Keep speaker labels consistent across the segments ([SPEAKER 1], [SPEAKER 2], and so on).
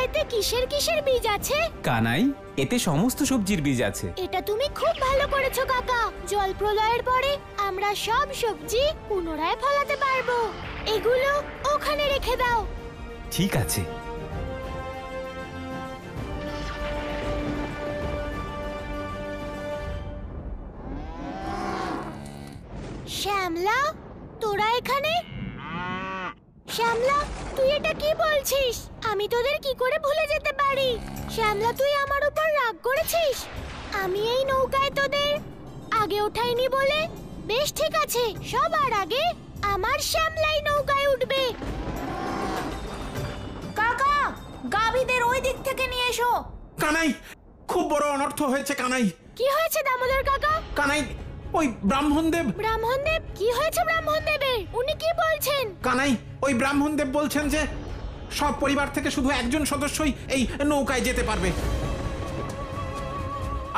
[SPEAKER 1] এতে কিসের কিসের বীজ আছে?
[SPEAKER 2] কানাই, এতে সমস্ত সবজির বীজ আছে।
[SPEAKER 1] এটা তুমি খুব ভালো করেছো কাকা। জল প্রলয়ের পরে আমরা সব সবজি পুনরায় ফলাতে পারবো। এগুলো ওখানে রেখে দাও।
[SPEAKER 2] ঠিক আছে।
[SPEAKER 1] শ্যামলা, তোরা এখানে? শ্যামলা, তুই এটা কি বলছিস? আমি তোদের কি করে ভুলে যেতে পারি? শ্যামলা, তুই আমার উপর রাগ করেছিস? আমি এই নৌকায় তোদের আগে ওঠাইনি বলে? বেশ ঠিক আছে, সবার আগে আমার শ্যামলাই নৌকায় উঠবে।
[SPEAKER 3] কাকা, গাভীদের ওই দিক থেকে নিয়ে এসো।
[SPEAKER 4] কানাই, খুব বড় অনর্থ হয়েছে কানাই।
[SPEAKER 1] কি হয়েছে দামোদর কাকা?
[SPEAKER 4] কানাই, ওই ব্রাহ্মণদেব।
[SPEAKER 1] ব্রাহ্মণদেব? কি হয়েছে ব্রাহ্মণদেবের? উনি কি বলছেন?
[SPEAKER 4] কানাই, ওই ব্রাহ্মণদেব বলছেন যে সব পরিবার থেকে শুধু একজন সদস্যই এই নৌকায় যেতে পারবে।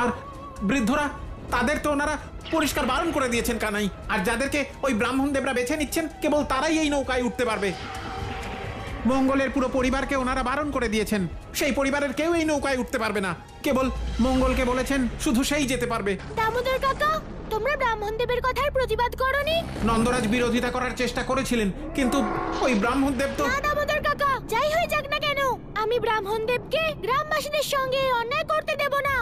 [SPEAKER 4] আর বৃদ্ধরা, তাদের তো ওনারা পরিষ্কার বারণ করে দিয়েছেন কানাই। আর যাদেরকে ওই ব্রাহ্মণদেবরা বেছে নিচ্ছেন, কেবল তারাই এই নৌকায় উঠতে পারবে। মঙ্গলের পুরো পরিবারকে ওনারা বারণ করে দিয়েছেন। সেই পরিবারের কেউ এই নৌকায় উঠতে পারবে না। কেবল মঙ্গলকে বলেছেন শুধু সেই যেতে পারবে।
[SPEAKER 1] দামোদর কাকা, তোমরা ব্রাহ্মণদেবের কথার প্রতিবাদ করনি?
[SPEAKER 4] নন্দরাজ বিরোধিতা করার চেষ্টা করেছিলেন, কিন্তু ওই ব্রাহ্মণদেব তো...
[SPEAKER 1] না দামোদর কাকা, যাই হয়ে যাক না কেন, আমি ব্রাহ্মণদেবকে গ্রামবাসীদের সঙ্গে অন্যায় করতে দেব না।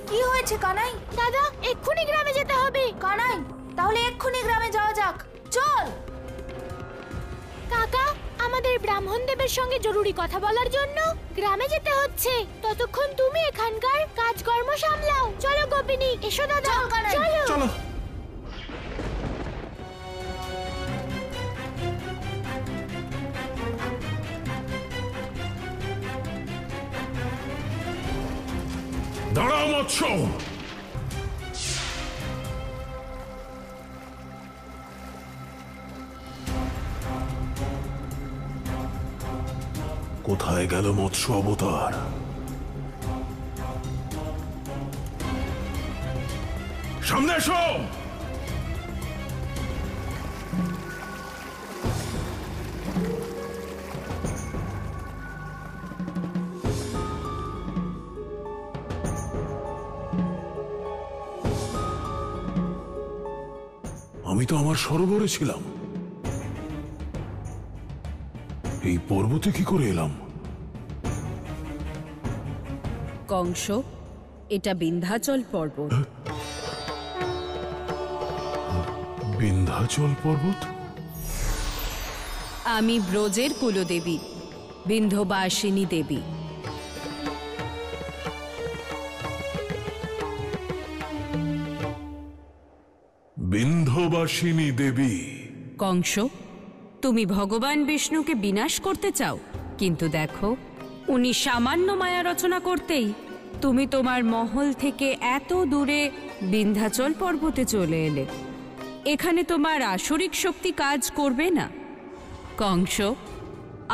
[SPEAKER 3] কি হয়েছে কানাই?
[SPEAKER 1] দাদা, এক্ষুনি গ্রামে যেতে হবে।
[SPEAKER 3] কানাই, তাহলে এক্ষুনি গ্রামে যাওয়া যাক, চল।
[SPEAKER 1] কাকা, আমাদের ব্রাহ্মণদেবের সঙ্গে জরুরি কথা বলার জন্য গ্রামে যেতে হচ্ছে। ততক্ষণ তুমি এখানকার কাজকর্ম সামলাও। চলো গোপিনী, এসো দাদা। চলো
[SPEAKER 4] চলো।
[SPEAKER 5] দাঁড়াও মৎস্য, কোথায় গেল মৎস্য অবতার? সামনে এসো। আমি তো আমার সরোবরে ছিলাম, এই পর্বতে কি করে এলাম?
[SPEAKER 6] কংস, এটা বিন্ধ্যাচল পর্বত।
[SPEAKER 5] বিন্ধ্যাচল পর্বত?
[SPEAKER 6] আমি ব্রজের কুলদেবী, বিন্ধ্যবাসিনী দেবী।
[SPEAKER 5] বিন্ধ্যবাসিনী দেবী?
[SPEAKER 6] কংস, তুমি ভগবান বিষ্ণুকে বিনাশ করতে চাও, কিন্তু দেখো, উনি সামান্য মায়া রচনা করতেই তুমি তোমার মহল থেকে এত দূরে বিন্ধ্যাচল পর্বতে চলে এলে। এখানে তোমার আসরিক শক্তি কাজ করবে না। কংস,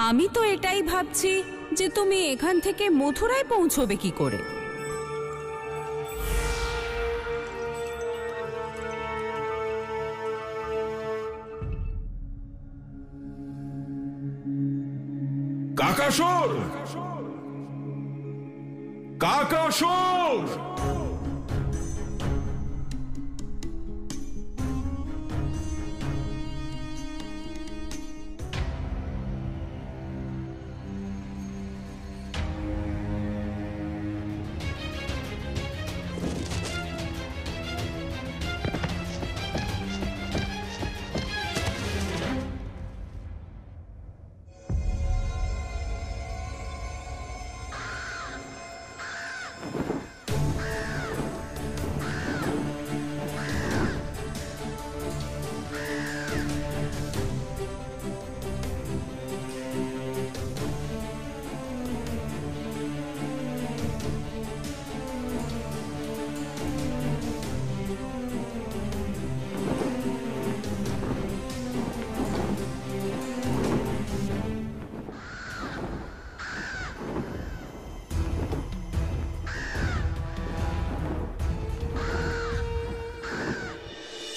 [SPEAKER 6] আমি তো এটাই ভাবছি যে তুমি এখান থেকে মথুরায় পৌঁছবে কি করে।
[SPEAKER 5] কাকাসুর! কাকাসুর!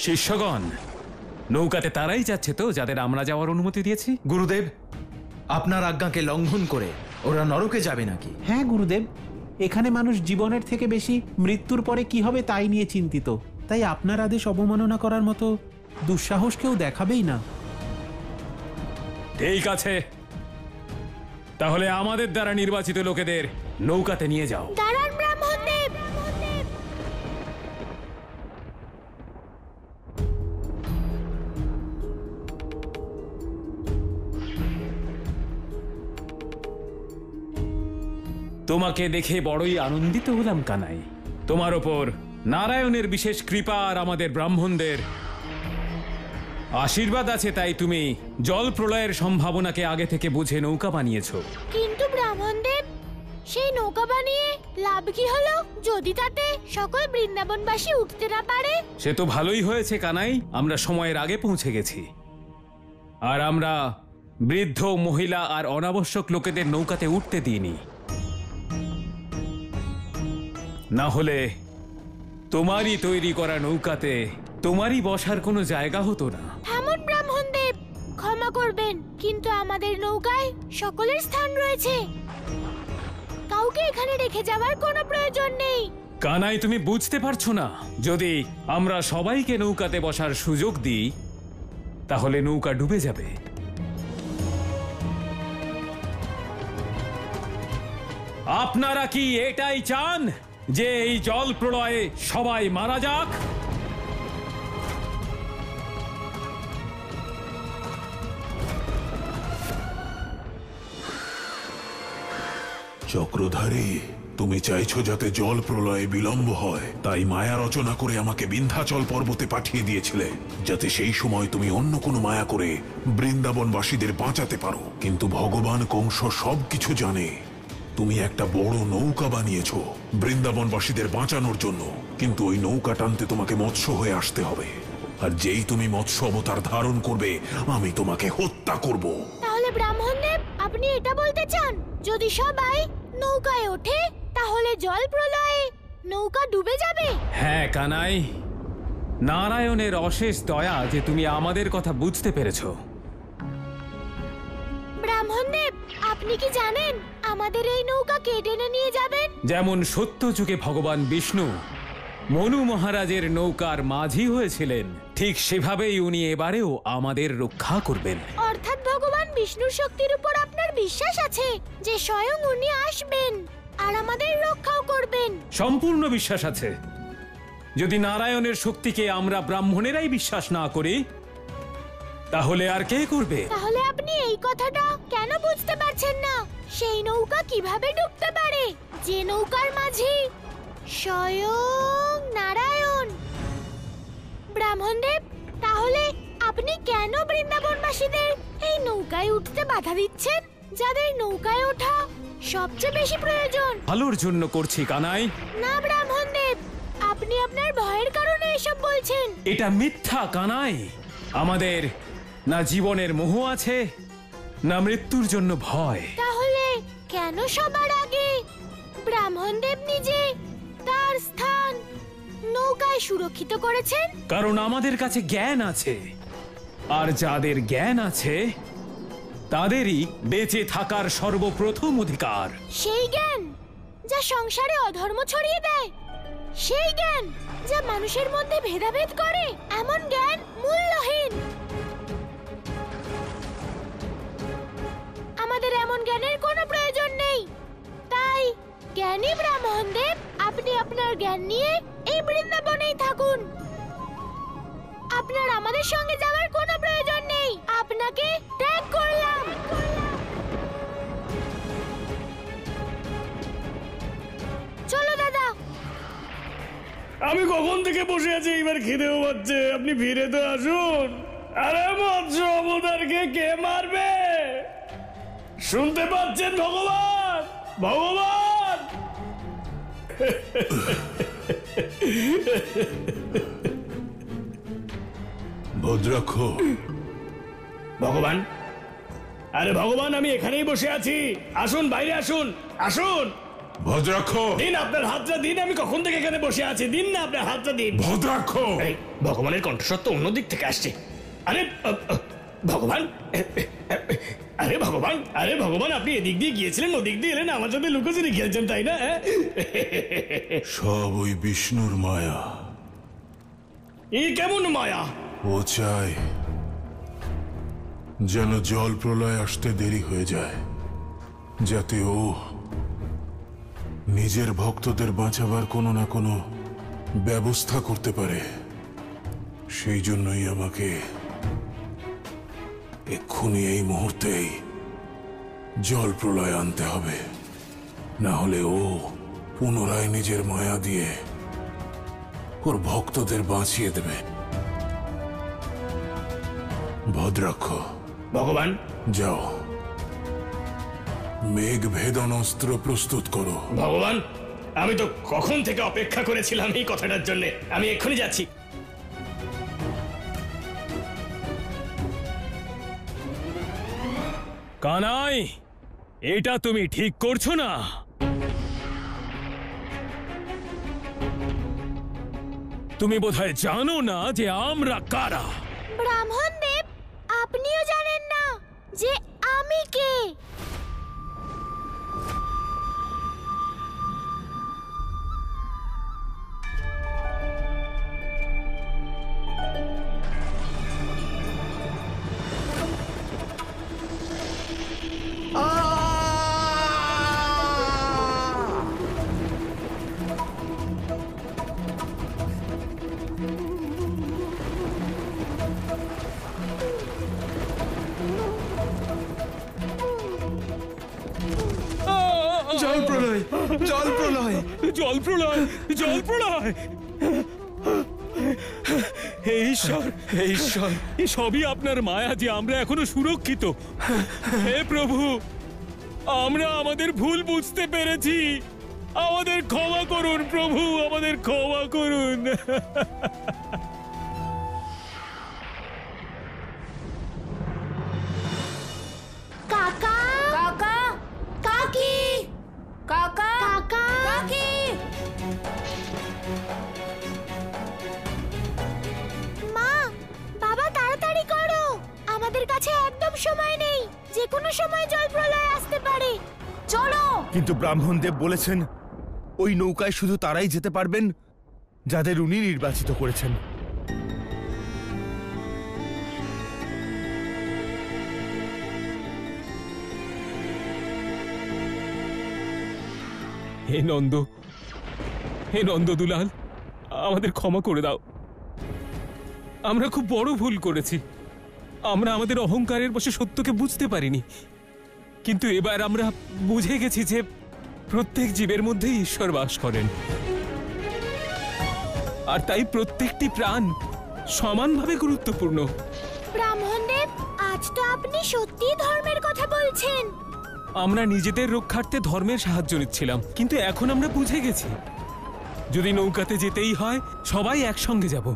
[SPEAKER 2] শিষ্যগণ, নৌকাতে তারাই যাচ্ছে তো যাদের আমরা যাওয়ার অনুমতি দিয়েছি।
[SPEAKER 7] গুরুদেব, আপনার আজ্ঞাকে লঙ্ঘন করে ওরা নরকে যাবে নাকি?
[SPEAKER 4] হ্যাঁ গুরুদেব, এখানে মানুষ জীবনের থেকে বেশি মৃত্যুর পরে কি হবে তাই নিয়ে চিন্তিত। তাই আপনার আদেশ অবমাননা করার মতো দুঃসাহস কেউ দেখাবেই না।
[SPEAKER 8] ঠিক আছে, তাহলে আমাদের দ্বারা নির্বাচিত লোকেদের নৌকাতে নিয়ে যাও।
[SPEAKER 1] দাঁড়ান ব্রাহ্মণদেব।
[SPEAKER 8] তোমাকে দেখে বড়ই আনন্দিত হলাম কানাই। তোমার ওপর নারায়ণের বিশেষ কৃপা আর আমাদের ব্রাহ্মণদের আশীর্বাদ আছে, তাই তুমি জল প্রলয়ের সম্ভাবনাকে আগে থেকে বুঝে নৌকা বানিয়েছো।
[SPEAKER 1] কিন্তু ব্রাহ্মণদেব, সেই নৌকা বানিয়ে লাভ কি হলো যদি তাতে সকল বৃন্দাবনবাসী উঠতে না পারে?
[SPEAKER 8] সে তো ভালোই হয়েছে কানাই, আমরা সময়ের আগে পৌঁছে গেছি। আর আমরা বৃদ্ধ, মহিলা আর অনাবশ্যক লোকেদের নৌকাতে উঠতে দিইনি। না হলে তোমারই তৈরি করা নৌকাতে তোমারই বসার কোনো জায়গা হতো না।
[SPEAKER 1] থামুন ব্রাহ্মণদেব, ক্ষমা করবেন, কিন্তু আমাদের নৌকায় সকলের স্থান রয়েছে। কাউকে এখানে রেখে যাওয়ার কোনো প্রয়োজন নেই।
[SPEAKER 8] কানাই, তুমি বুঝতে পারছো না, যদি আমরা সবাইকে নৌকাতে বসার সুযোগ দিই তাহলে নৌকা ডুবে যাবে। আপনারা কি এটাই চান যে এই জল প্রলয়ে সবাই মারা যাক?
[SPEAKER 5] চক্রধারী, তুমি চাইছো যাতে জল প্রলয়ে বিলম্ব হয়, তাই মায়া রচনা করে আমাকে বিন্ধ্যাচল পর্বতে পাঠিয়ে দিয়েছিলে, যাতে সেই সময় তুমি অন্য কোনো মায়া করে বৃন্দাবনবাসীদের বাঁচাতে পারো। কিন্তু ভগবান কংস সবকিছু জানে। তুমি একটা বড় নৌকা বানিয়েছো বৃন্দাবনবাসীদের বাঁচানোর জন্য, কিন্তু ওই নৌকা টানতে তোমাকে মৎস্য হয়ে আসতে হবে। আর যেই তুমি মৎস্য অবতার ধারণ করবে, আমি তোমাকে হত্যা করব।
[SPEAKER 1] তাহলে ব্রাহ্মণদেব, আপনি এটা বলতে চান যদি সবাই নৌকায় ওঠে তাহলে জল প্রলয়ে নৌকা ডুবে যাবে?
[SPEAKER 8] হ্যাঁ কানাই, নারায়ণের অশেষ দয়া যে তুমি আমাদের কথা বুঝতে পেরেছো।
[SPEAKER 1] ব্রাহ্মণদেব, আপনি কি জানেন আমাদের এই নৌকা কে টেনে নিয়ে যাবেন?
[SPEAKER 8] যেমন সত্য যুগে ভগবান বিষ্ণু মনু মহারাজের নৌকার মাঝি হয়েছিলেন, ঠিক সেভাবেই উনি এবারেও আমাদের রক্ষা করবেন।
[SPEAKER 1] অর্থাৎ ভগবান বিষ্ণুর শক্তির উপর আপনার বিশ্বাস আছে যে স্বয়ং উনি আসবেন আর আমাদের রক্ষাও করবেন?
[SPEAKER 8] সম্পূর্ণ বিশ্বাস আছে। যদি নারায়ণের শক্তিকে আমরা ব্রাহ্মণেরাই বিশ্বাস না করি তাহলে আর কে করবে?
[SPEAKER 1] তাহলে আপনি এই কথাটা কেন বুঝতে পারছেন না? সেই নৌকা কিভাবে ডুবতে পারে যে নৌকার মাঝি স্বয়ং নারায়ণ? ব্রাহ্মণদেব, তাহলে আপনি কেন বৃন্দাবনবাসীদের এই নৌকায় উঠতে বাধা দিচ্ছেন, যাদের নৌকায় ওঠা সবচেয়ে বেশি প্রয়োজন?
[SPEAKER 8] ভালোর জন্য করছি কানাই।
[SPEAKER 1] না ব্রাহ্মণদেব, আপনি আপনার ভয়ের কারণে এসব বলছেন।
[SPEAKER 8] এটা মিথ্যা কানাই। আমাদের না জীবনের মোহ আছে, না মৃত্যুর জন্য ভয়।
[SPEAKER 1] তাহলে কেন সবার আগে ব্রাহ্মণদেব নিজে তার স্থান নৌকায় সুরক্ষিত করেছেন?
[SPEAKER 8] কারণ আমাদের কাছে জ্ঞান আছে, আর যাদের জ্ঞান আছে তাদেরই বেঁচে থাকার সর্বপ্রথম অধিকার।
[SPEAKER 1] সেই জ্ঞান যা সংসারে অধর্ম ছড়িয়ে দেয়, সেই জ্ঞান যা মানুষের মধ্যে ভেদাভেদ করে, এমন জ্ঞান মূল্যহীন। আমাদের এমন জ্ঞানের কোনো প্রয়োজন নেই। তাই জ্ঞানী ব্রাহ্মণদেব, আপনি আপনার জ্ঞান নিয়ে এই বৃন্দাবনেই থাকুন। আপনার আমাদের সঙ্গে যাওয়ার কোনো প্রয়োজন নেই। আপনাকে ত্যাগ করলাম। চলো দাদা।
[SPEAKER 9] আমি কখন থেকে বসে আছি, এবার খিদেও পাচ্ছে। আপনি ফিরে তো আসুন। আরে মৎস্য অবতারকে কে মারবে? শুনতে পাচ্ছেন ভগবান? ভগবান!
[SPEAKER 5] ভদ্রাক্ষ,
[SPEAKER 9] ভগবান, আরে ভগবান, আমি এখানেই বসে আছি। আসুন, বাইরে আসুন, আসুন।
[SPEAKER 5] ভদ্রাক্ষ,
[SPEAKER 9] দিন আপনার হাতটা দিন। আমি কখন থেকে এখানে বসে আছি, দিন না আপনার হাতটা দিন।
[SPEAKER 5] ভদ্রাক্ষ।
[SPEAKER 9] এই ভগবানের কণ্ঠস্বর তো অন্য দিক থেকে আসছে। আরে ভগবান, আরে ভগবান, আরে ভগবান, আপনি এদিক দিয়ে গিয়েছিলেন, ওদিক দিয়ে এলেন, আমার সাথে লুকোচুরি খেলছেন, তাই না?
[SPEAKER 5] সব ওই বিষ্ণুর মায়া।
[SPEAKER 9] এই কেমন মায়া?
[SPEAKER 5] ও চায় যেন জল প্রলয় আসতে দেরি হয়ে যায়, যাতে ও নিজের ভক্তদের বাঁচাবার কোনো না কোনো ব্যবস্থা করতে পারে। সেই জন্যই আমাকে এক্ষুনি এই মুহূর্তেই জল প্রলয় আনতে হবে, না হলে ও পুনরায় নিজের মায়া দিয়ে ওর ভক্তদের বাঁচিয়ে দেবে। ভদ্রাক্ষ,
[SPEAKER 9] ভগবান,
[SPEAKER 5] যাও মেঘ ভেদন অস্ত্র প্রস্তুত করো।
[SPEAKER 9] ভগবান, আমি তো কখন থেকে অপেক্ষা করেছিলাম এই কথাটার জন্য। আমি এক্ষুনি যাচ্ছি।
[SPEAKER 8] কানাই, এটা তুমি ঠিক করছো না। তুমি বোধহয় জানো না যে আমরা কারা।
[SPEAKER 1] ব্রাহ্মণ দেব, আপনিও জানেন না যে আমি কে?
[SPEAKER 7] জল প্রলয়, জল প্রলয়,
[SPEAKER 8] জল প্রলয়, জল প্রলয়! হে ঈশ্বর, হে ঈশ্বর, এই সবই আপনার মায়া যে আমরা এখনো সুরক্ষিত। হে প্রভু, আমরা আমাদের ভুল বুঝতে পেরেছি। আমাদের ক্ষমা করুন প্রভু, আমাদের ক্ষমা করুন।
[SPEAKER 1] কাকা,
[SPEAKER 3] কাকা,
[SPEAKER 1] কাকি,
[SPEAKER 3] কাকা,
[SPEAKER 1] কাকা,
[SPEAKER 3] কাকি।
[SPEAKER 1] মা, বাবা তাড়াতাড়ি করো, আমাদের কাছে একদম সময় নেই, যে কোনো সময় জল প্রলয় আসতে পারে।
[SPEAKER 3] চলো।
[SPEAKER 7] কিন্তু ব্রাহ্মণদেব বলেছেন ওই নৌকায় শুধু তারাই যেতে পারবেন যাদের উনি নির্বাচিত করেছেন।
[SPEAKER 8] হে নন্দ, হে নন্দ দুলাল, আমাদের ক্ষমা করে দাও। আমরা খুব বড় ভুল করেছি। আমরা আমাদের অহংকারের বশে সত্যকে বুঝতে পারিনি। কিন্তু এবার আমরা বুঝে গেছি যে প্রত্যেক জীবের মধ্যেই ঈশ্বর বাস করেন, আর তাই প্রত্যেকটি প্রাণ সমানভাবে গুরুত্বপূর্ণ।
[SPEAKER 1] ব্রাহ্মণ দেব, আজ তো আপনি সত্যি ধর্মের কথা বলছেন।
[SPEAKER 8] আমরা নিজেদের রক্ষার্থে ধর্মের সাহায্য নিচ্ছিলাম, কিন্তু এখন আমরা বুঝে গেছি যদি নৌকাতে যেতেই হয় সবাই একসঙ্গে যাব।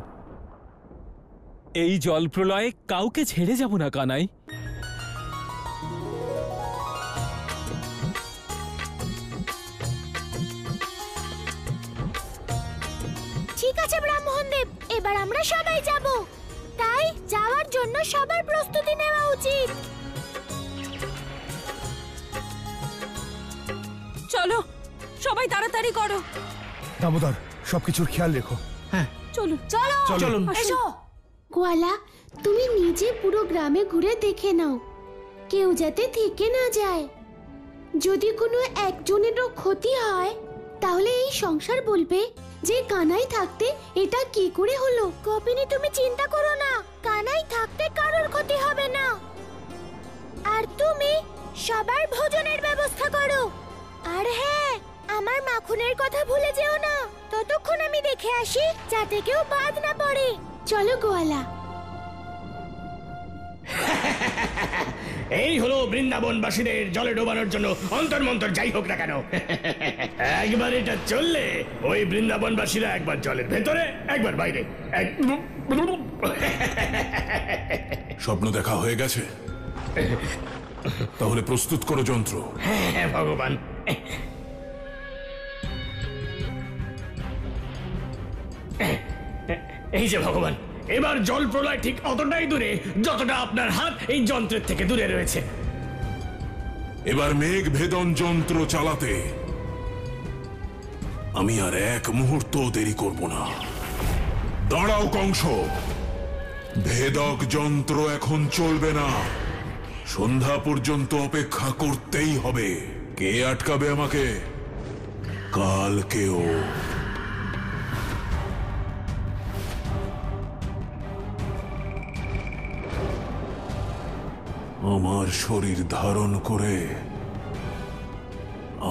[SPEAKER 8] এই জল প্রলয়ে কাউকে ছেড়ে যাব না কানাই।
[SPEAKER 1] ঠিক আছে ব্রাহ্মণ দেব, এবার আমরা সবাই যাব। তাই যাওয়ার জন্য সবার প্রস্তুতি নেওয়া উচিত।
[SPEAKER 6] চলো, সবাই তাড়াতাড়ি করো।
[SPEAKER 7] দামোদর, সবকিছুর খেয়াল রেখো।
[SPEAKER 6] চলুন,
[SPEAKER 3] চলো,
[SPEAKER 7] চলুন।
[SPEAKER 3] এসো।
[SPEAKER 1] গোয়ালা, তুমি নিজে পুরো গ্রামে ঘুরে দেখে নাও, কেউ যাতে থেকে না যায়। যদি কোনো একজনেরও ক্ষতি হয় তাহলে এই সংসার বলবে যে কানাই থাকতে এটা কি করে হলো। কপিনী, তুমি চিন্তা করো না, কানাই থাকতে কারোর ক্ষতি হবে না। আর তুমি সবার ভোজনের ব্যবস্থা করো। আর হ্যাঁ, আমার মাখনের কথা ভুলে যেও না। ততক্ষণ আমি দেখে আসি যাতে কেউ বাদ না পড়ে। চলো গোয়ালা।
[SPEAKER 9] এই হলো বৃন্দাবনবাসীদের জলে ডোবানোর জন্য অন্তর মন্তর যাই হোক না কেন। একবার এটা চললে ওই বৃন্দাবনবাসীরা একবার জলের ভেতরে, একবার বাইরে।
[SPEAKER 5] স্বপ্ন দেখা হয়ে গেছে? তাহলে প্রস্তুত করো যন্ত্র।
[SPEAKER 9] হ্যাঁ ভগবান। এই যে ভগবান, এবার জল প্রলয় ঠিক অতটাই দূরে যতটা আপনার হাত এই যন্ত্রের থেকে দূরে রয়েছে।
[SPEAKER 5] এবার মেঘ ভেদন যন্ত্র চালাতে আমি আর এক মুহূর্ত দেরি করব না। দাঁড়াও কংস, ভেদক যন্ত্র এখন চলবে না, সন্ধ্যা পর্যন্ত অপেক্ষা করতেই হবে। কে আটকাবে আমাকে? কালকেও। আমার শরীর ধারণ করে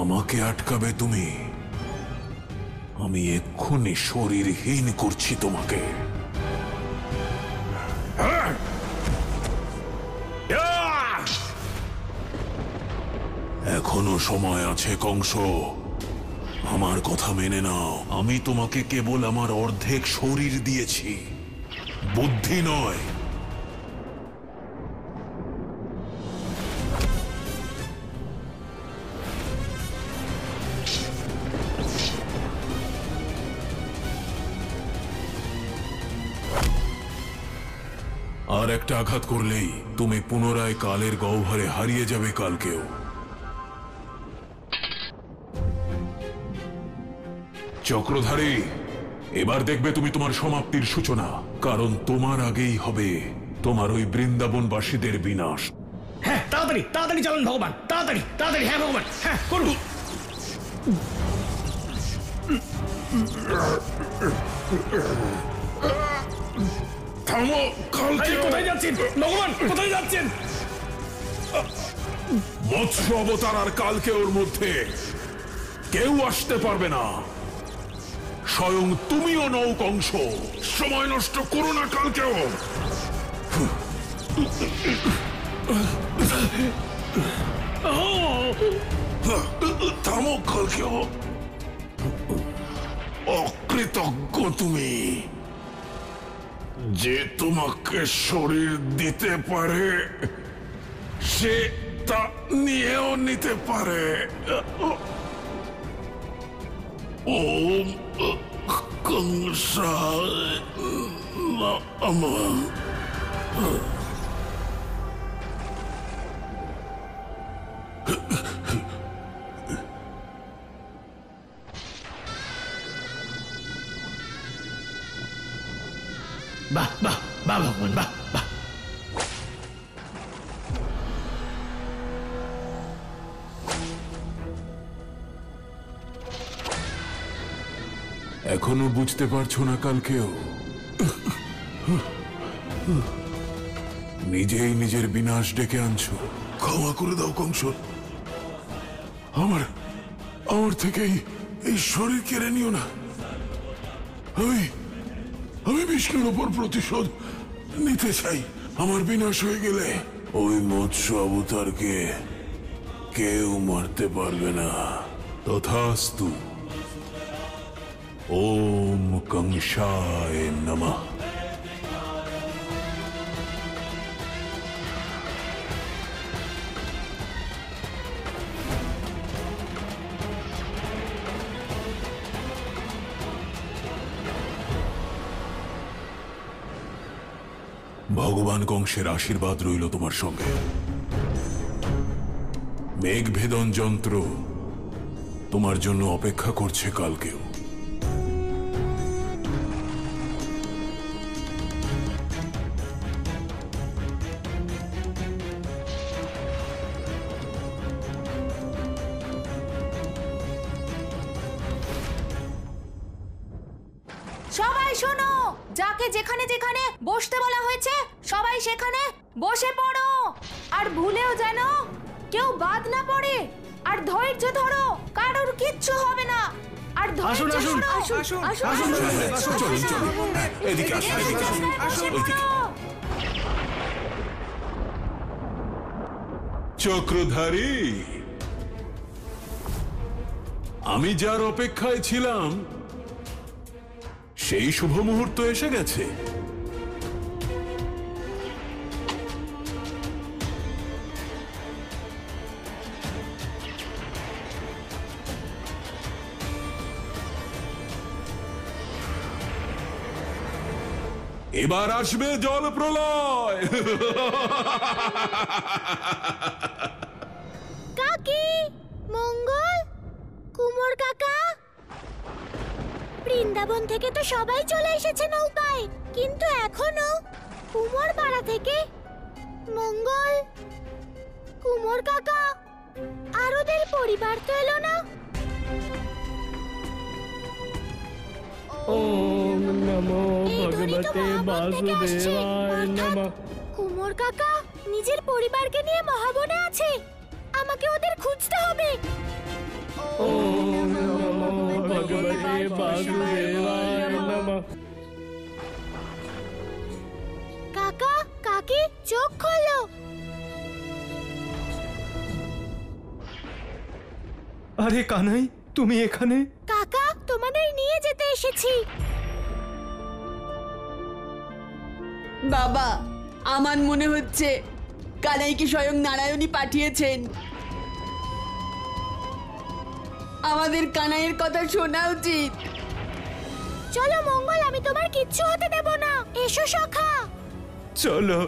[SPEAKER 5] আমাকে আটকাবে তুমি? আমি এক্ষুনি শরীরহীন করছি তোমাকে। এখনো সময় আছে কংস, আমার কথা মেনে নাও। আমি তোমাকে কেবল আমার অর্ধেক শরীর দিয়েছি, বুদ্ধি নয়। আর একটা আঘাত করলেই তুমি পুনরায় কালের গহ্বরে হারিয়ে যাবে কালকেও। চক্রধারী, এবার দেখবে তুমি তোমার সমাপ্তির সূচনা, কারণ তোমার আগেই হবে তোমার ওই বৃন্দাবনবাসীদের বিনাশ।
[SPEAKER 9] হ্যাঁ, তাড়াতাড়ি তাড়াতাড়ি চলুন ভগবান, তাড়াতাড়ি তাড়াতাড়ি। হ্যাঁ ভগবান, হ্যাঁ করুন।
[SPEAKER 5] থামো, কালকে
[SPEAKER 9] কোথায় যাচ্ছেন ভগবান, কোথায় যাচ্ছেন?
[SPEAKER 5] মৎস্য অবতার আর কালকে ওর মধ্যে কেউ আসতে পারবে না। স্বয়ং তুমিও নও কংস। সময় নষ্ট করো না কালকেও। থামো কালকেও। অকৃতজ্ঞ তুমি, যে তোমাকে শরীর দিতে পারে সে তা নিয়েও নিতে পারে। ওম কংসায় নমঃ।
[SPEAKER 9] বাহ বাহ বাহ ভগবান, বাহ বাহ।
[SPEAKER 5] এখনো বুঝতে পারছো না কালকেও? নিজেই নিজের বিনাশ ডেকে আনছো। ক্ষমা করে দাও কংস, আমার থেকেই এই শরীর কেড়ে নিও না। আমি বিষ্ণুর উপর প্রতিশোধ নিতে চাই। আমার বিনাশ হয়ে গেলে ওই মৎস্য অবতারকে কেউ মারতে পারবে না। তথাস্তু। ওম কংসায় নমঃ। ভগবান কংসের আশীর্বাদ রইল তোমার সঙ্গে। মেঘভেদন যন্ত্র তোমার জন্য অপেক্ষা করছে কালকেও।
[SPEAKER 3] সবাই শোনো, যাকে যেখানে যেখানে বসতে বলা হয়েছে সবাই সেখানে বসে পড়ো। আর ভুলেও যেন কেউ বাদ না পড়ে। আর ধৈর্য ধরো, কারোর কিচ্ছু হবে না। আর
[SPEAKER 9] আসুন,
[SPEAKER 3] ধৈর্য
[SPEAKER 9] আসুন,
[SPEAKER 3] ধরো।
[SPEAKER 5] চলুন চলুন, এদিকে আসুন, এদিকে আসুন, ওইদিকে। চক্রধারী, আমি যার অপেক্ষায় ছিলাম সেই শুভ মুহূর্ত এসে গেছে। এবার আসবে জল প্রলয়।
[SPEAKER 1] কাকি, মঙ্গল, কুমোর কাকা, বৃন্দাবন থেকে তো সবাই চলে এসেছে নৌকায়, কিন্তু এখনো কুমোর পাড়া থেকে মঙ্গল, কুমোর কাকা আর ওদের পরিবার তো এলো না।
[SPEAKER 9] ওম নমো
[SPEAKER 1] এই ধরিত
[SPEAKER 9] ভগবতে
[SPEAKER 1] মহাবন থেকে আসছে,
[SPEAKER 9] বাসুদেবায়
[SPEAKER 1] অর্থাৎ
[SPEAKER 9] নমঃ।
[SPEAKER 1] কুমোর কাকা নিজের পরিবারকে নিয়ে মহাবনে আছে। আমাকে ওদের খুঁজতে হবে।
[SPEAKER 9] ওম নমো ভগবতে বাসুদেবায় নমঃ।
[SPEAKER 1] কাকা, কাকি, চোখ খোলো।
[SPEAKER 7] আরে কানাই, তুমি এখানে?
[SPEAKER 1] কাকা, তোমাদের নিয়ে যেতে এসেছি।
[SPEAKER 10] বাবা, আমার মনে হচ্ছে কানাইকে স্বয়ং নারায়ণই পাঠিয়েছেন। আমাদের কানাইয়ের কথা শোনা উচিত।
[SPEAKER 1] চলো মঙ্গল, আমি তোমার কিচ্ছু হতে দেব না। এসো সখা।
[SPEAKER 7] চলো।